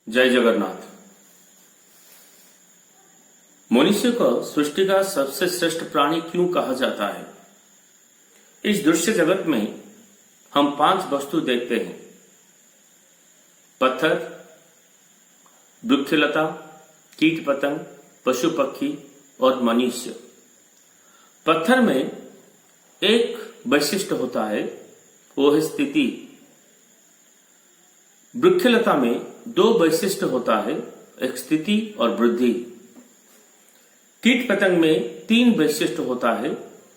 जय जगन्नाथ। मनुष्य को सृष्टि का सबसे श्रेष्ठ प्राणी क्यों कहा जाता है? इस दृश्य जगत में हम 5 वस्तु देखते हैं: पत्थर, वृक्षलता, कीट पतंग, पशु पक्षी और मनुष्य। पत्थर में एक वैशिष्ट्य होता है, वो है स्थिति। वृक्षलता में 2 वैशिष्ट्य होता है, एक स्थिति और वृद्धि। कीट पतंग में 3 वैशिष्ट्य होता है,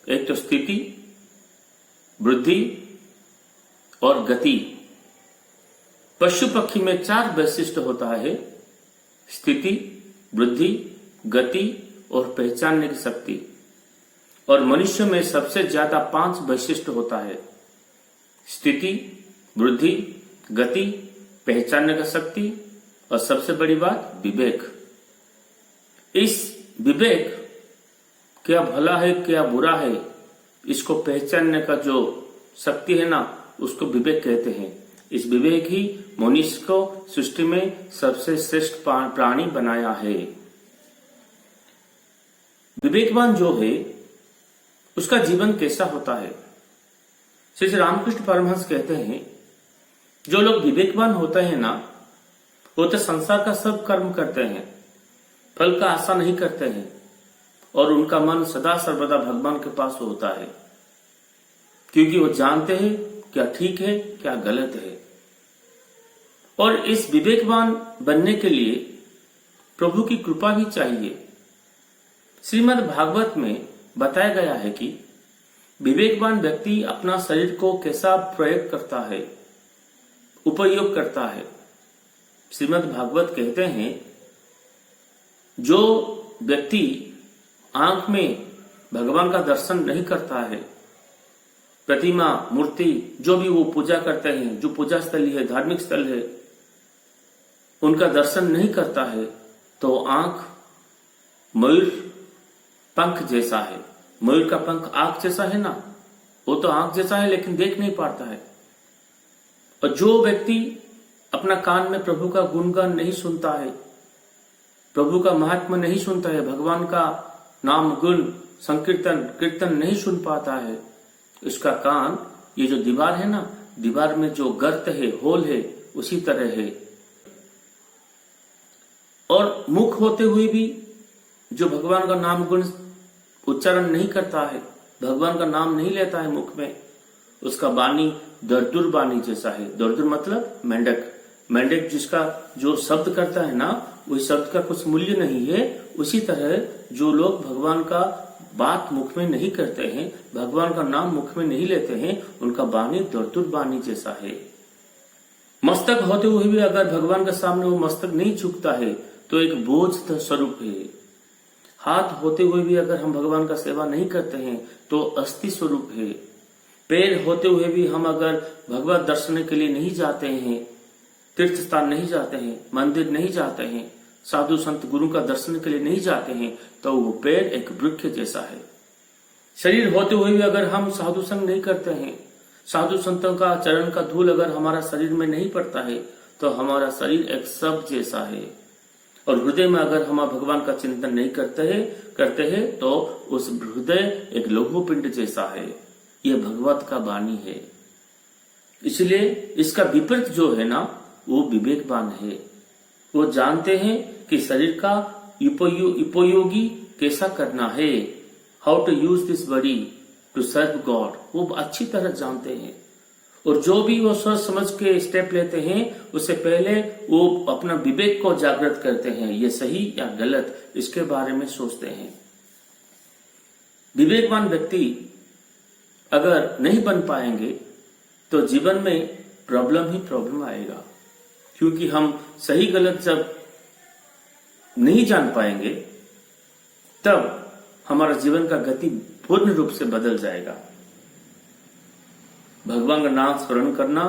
एक तो स्थिति, वृद्धि और गति। पशु पक्षी में 4 वैशिष्ट्य होता है, स्थिति, वृद्धि, गति और पहचानने की शक्ति। और मनुष्य में सबसे ज्यादा 5 वैशिष्ट्य होता है, स्थिति, वृद्धि, गति, पहचानने का शक्ति और सबसे बड़ी बात विवेक। इस विवेक क्या भला है क्या बुरा है, इसको पहचानने का जो शक्ति है ना, उसको विवेक कहते हैं। इस विवेक ही मनुष्य को सृष्टि में सबसे श्रेष्ठ प्राणी बनाया है। विवेकवान जो है उसका जीवन कैसा होता है? श्री रामकृष्ण परमहंस कहते हैं, जो लोग विवेकवान होते हैं ना, वो तो संसार का सब कर्म करते हैं, फल का आशा नहीं करते हैं और उनका मन सदा सर्वदा भगवान के पास होता है, क्योंकि वो जानते हैं क्या ठीक है क्या गलत है। और इस विवेकवान बनने के लिए प्रभु की कृपा भी चाहिए। श्रीमद् भागवत में बताया गया है कि विवेकवान व्यक्ति अपना शरीर को कैसा प्रयोग करता है, उपयोग करता है। श्रीमद् भागवत कहते हैं, जो व्यक्ति आंख में भगवान का दर्शन नहीं करता है, प्रतिमा, मूर्ति, जो भी वो पूजा करते हैं, जो पूजा स्थल है, धार्मिक स्थल है, उनका दर्शन नहीं करता है, तो आंख मयूर पंख जैसा है। मयूर का पंख आंख जैसा है ना, वो तो आंख जैसा है लेकिन देख नहीं पाता है। और जो व्यक्ति अपना कान में प्रभु का गुणगान नहीं सुनता है, प्रभु का महात्मा नहीं सुनता है, भगवान का नाम गुण संकीर्तन कीर्तन नहीं सुन पाता है, उसका कान ये जो दीवार है ना, दीवार में जो गर्त है, होल है, उसी तरह है। और मुख होते हुए भी जो भगवान का नाम गुण उच्चारण नहीं करता है, भगवान का नाम नहीं लेता है मुख में, उसका वाणी दरदुर वाणी जैसा है। दरदुर मतलब मेंढक। मेंढक जिसका जो शब्द करता है ना, उस शब्द का कुछ मूल्य नहीं है। उसी तरह जो लोग भगवान का बात मुख में नहीं करते हैं, भगवान का नाम मुख में नहीं लेते हैं, उनका वाणी दरदुर वाणी जैसा है। मस्तक होते हुए भी अगर भगवान के सामने वो मस्तक नहीं झुकता है तो एक बोझ स्वरूप है। हाथ होते हुए भी अगर हम भगवान का सेवा नहीं करते हैं तो अस्थि स्वरूप है। पैर होते हुए भी हम अगर भगवत दर्शन के लिए नहीं जाते हैं, तीर्थ स्थान नहीं जाते हैं, मंदिर नहीं जाते हैं, साधु संत गुरु का दर्शन के लिए नहीं जाते हैं, तो वो पैर एक वृक्ष जैसा है। शरीर होते हुए भी अगर हम साधु संग नहीं करते हैं, साधु संतों का चरण का धूल अगर हमारा शरीर में नहीं पड़ता है, तो हमारा शरीर एक शव जैसा है। और हृदय में अगर हम भगवान का चिंतन नहीं करते हैं तो उस हृदय एक लौह पिंड जैसा है। यह भगवत का वाणी है। इसलिए इसका विपरीत जो है ना, वो विवेकवान है। वो जानते हैं कि शरीर का उपयोगी कैसा करना है, how to use this body to serve God, वो अच्छी तरह जानते हैं। और जो भी वो सोच समझ के स्टेप लेते हैं, उससे पहले वो अपना विवेक को जागृत करते हैं, ये सही या गलत, इसके बारे में सोचते हैं। विवेकवान व्यक्ति अगर नहीं बन पाएंगे तो जीवन में प्रॉब्लम ही प्रॉब्लम आएगा, क्योंकि हम सही गलत जब नहीं जान पाएंगे तब हमारा जीवन का गति पूर्ण रूप से बदल जाएगा। भगवान का नाम स्मरण करना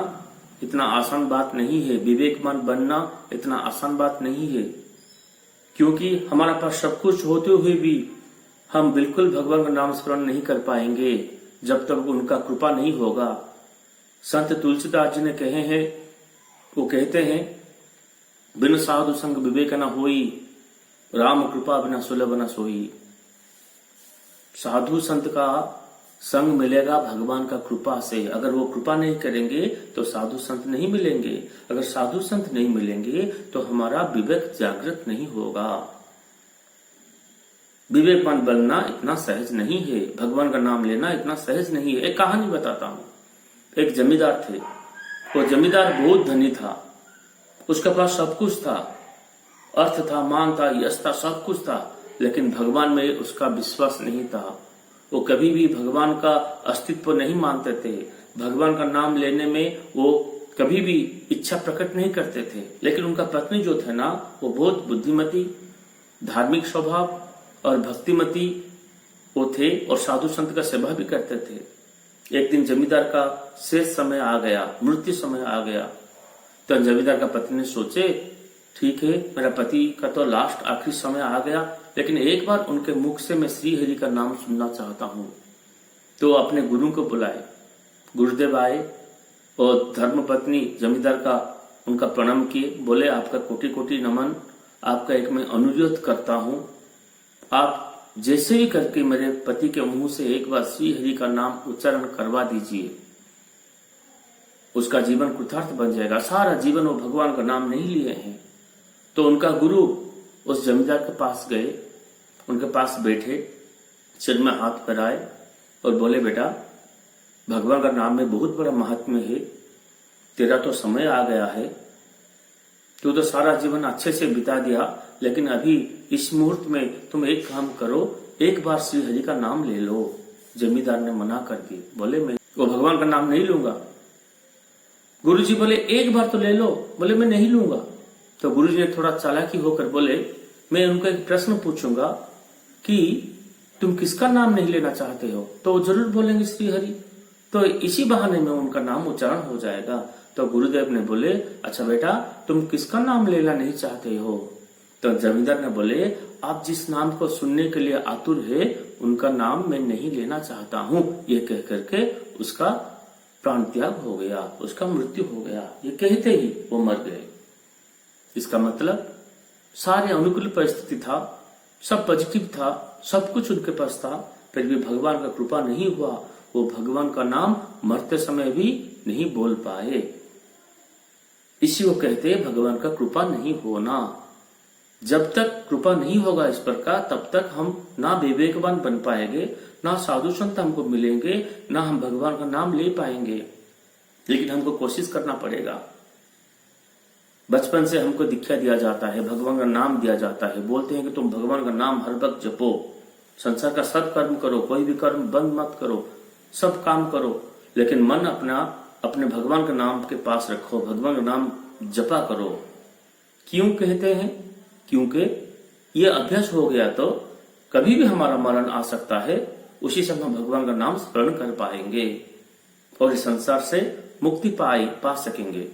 इतना आसान बात नहीं है, विवेकवान बनना इतना आसान बात नहीं है, क्योंकि हमारे पास सब कुछ होते हुए भी हम बिल्कुल भगवान का नाम स्मरण नहीं कर पाएंगे जब तक उनका कृपा नहीं होगा। संत तुलसीदास जी ने कहे हैं, वो कहते हैं बिन साधु संग विवेक न होई, राम कृपा बिना सुलभ न सोई। साधु संत का संग मिलेगा भगवान का कृपा से। अगर वो कृपा नहीं करेंगे तो साधु संत नहीं मिलेंगे। अगर साधु संत नहीं मिलेंगे तो हमारा विवेक जागृत नहीं होगा। विवेकवान बनना इतना सहज नहीं है, भगवान का नाम लेना इतना सहज नहीं है। एक कहानी बताता हूं। एक जमींदार थे, वो जमींदार बहुत धनी था, उसके पास सब कुछ था, अर्थ था, मान था, यश था, सब कुछ था, लेकिन भगवान में उसका विश्वास नहीं था। वो कभी भी भगवान का अस्तित्व नहीं मानते थे, भगवान का नाम लेने में वो कभी भी इच्छा प्रकट नहीं करते थे। लेकिन उनका पत्नी जो थे ना, वो बहुत बुद्धिमती, धार्मिक स्वभाव और भक्तिमती वो थे और साधु संत का सेवा भी करते थे। एक दिन जमींदार का शेष समय आ गया, मृत्यु समय आ गया, तो जमींदार का पत्नी ने सोचे, ठीक है, मेरा पति का तो लास्ट आखिरी समय आ गया, लेकिन एक बार उनके मुख से मैं श्री हरि का नाम सुनना चाहता हूं। तो अपने गुरु को बुलाए, गुरुदेव आए और धर्म पत्नी जमींदार का उनका प्रणाम किए, बोले आपका कोटि कोटि नमन, आपका एक मैं अनुरोध करता हूं, आप जैसे भी करके मेरे पति के मुंह से एक बार श्री हरि का नाम उच्चारण करवा दीजिए, उसका जीवन कृतार्थ बन जाएगा। सारा जीवन वो भगवान का नाम नहीं लिए हैं। तो उनका गुरु उस जमींदार के पास गए, उनके पास बैठे, सिर में हाथ फैलाए और बोले, बेटा भगवान का नाम में बहुत बड़ा महात्म्य है, तेरा तो समय आ गया है, तू तो सारा जीवन अच्छे से बिता दिया, लेकिन अभी इस मुहूर्त में तुम एक काम करो, एक बार श्री हरि का नाम ले लो। जमींदार ने मना कर दी, बोले मैं वो भगवान का नाम नहीं लूंगा। गुरुजी बोले एक बार तो ले लो, बोले मैं नहीं लूंगा। तो गुरुजी ने थोड़ा चालाकी होकर बोले, मैं उनको एक प्रश्न पूछूंगा कि तुम किसका नाम नहीं लेना चाहते हो, तो वो जरूर बोलेंगे श्री हरि, तो इसी बहाने में उनका नाम उच्चारण हो जाएगा। तो गुरुदेव ने बोले, अच्छा बेटा तुम किसका नाम लेना नहीं चाहते हो? तो जमींदार ने बोले, आप जिस नाम को सुनने के लिए आतुर है उनका नाम मैं नहीं लेना चाहता हूं। ये कह करके उसका प्राण त्याग हो गया, उसका मृत्यु हो गया। ये कहते ही वो मर गए। इसका मतलब सारे अनुकूल परिस्थिति था, सब पॉजिटिव था, सब कुछ उनके पास था, फिर भी भगवान का कृपा नहीं हुआ। वो भगवान का नाम मरते समय भी नहीं बोल पाए। इसी को कहते हैं भगवान का कृपा नहीं होना। जब तक कृपा नहीं होगा इस पर का, तब तक हम ना विवेकवान बन पाएंगे, ना साधु संत हमको मिलेंगे, ना हम भगवान का नाम ले पाएंगे। लेकिन हमको कोशिश करना पड़ेगा। बचपन से हमको दीक्षा दिया जाता है, भगवान का नाम दिया जाता है, बोलते हैं कि तुम भगवान का नाम हर वक्त जपो, संसार का सब कर्म करो, कोई भी कर्म बंद मत करो, सब काम करो, लेकिन मन अपना अपने भगवान के नाम के पास रखो, भगवान का नाम जपा करो। क्यों कहते हैं? क्योंकि ये अभ्यास हो गया तो कभी भी हमारा मरण आ सकता है, उसी समय हम भगवान का नाम स्मरण कर पाएंगे और इस संसार से मुक्ति पा सकेंगे।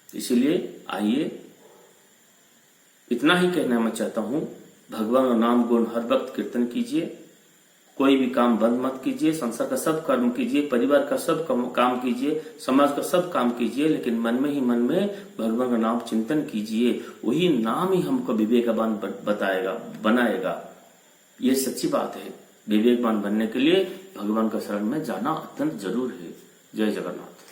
इसीलिए आइए, इतना ही कहना मैं चाहता हूं, भगवान का नाम गुण हर वक्त कीर्तन कीजिए, कोई भी काम बंद मत कीजिए, संसार का सब कर्म कीजिए, परिवार का सब काम कीजिए, समाज का सब काम कीजिए, लेकिन मन में ही मन में भगवान का नाम चिंतन कीजिए। वही नाम ही हमको विवेकवान बनाएगा। ये सच्ची बात है। विवेकवान बनने के लिए भगवान का शरण में जाना अत्यंत जरूर है। जय जगन्नाथ।